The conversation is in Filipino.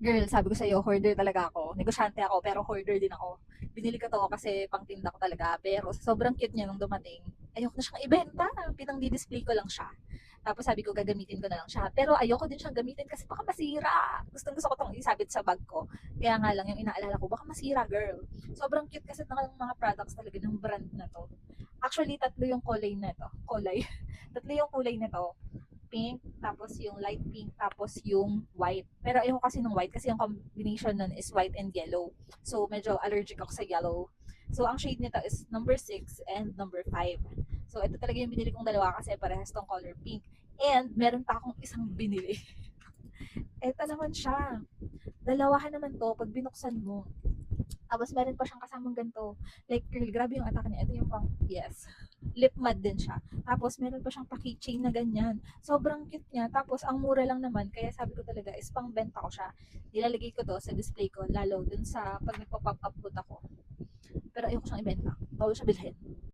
Girl, sabi ko sa'yo, hoarder talaga ako. Negosyante ako, pero hoarder din ako. Binili ko to kasi pang tinda ko talaga. Pero sa sobrang cute niya nung dumating, ayoko na siyang ibenta. Pinang di-display ko lang siya. Tapos sabi ko, gagamitin ko na lang siya. Pero ayoko din siyang gamitin kasi baka masira. Gustong gusto ko tong isabit sa bag ko. Kaya nga lang, yung inaalala ko, baka masira, girl. Sobrang cute kasi ng mga products talaga ng brand na to. Actually, tatlo yung kulay na to. Kulay. Tatlo yung kulay na to, pink, tapos yung light pink, tapos yung white. Pero ayoko kasi nung white kasi yung combination nun is white and yellow. So medyo allergic ako sa yellow. So ang shade nito is number 6 and number 5. So ito talaga yung binili kong dalawa kasi parehas tong color pink. And meron pa akong isang binili. Ito naman siya. Dalawahan naman to pag binuksan mo. Tapos meron pa siyang kasamang ganito. Like, girl, grabe yung atake niya. Ito yung pang, yes. Lip matte din siya. Tapos meron pa siyang pa-keychain na ganyan. Sobrang cute niya. Tapos ang mura lang naman. Kaya sabi ko talaga is pang benta ko siya. Nilalagay ko to sa display ko. Lalo dun sa pag nagpa-pop up food ako. Pero ayoko siyang ibenta. Bawal siya bilhin.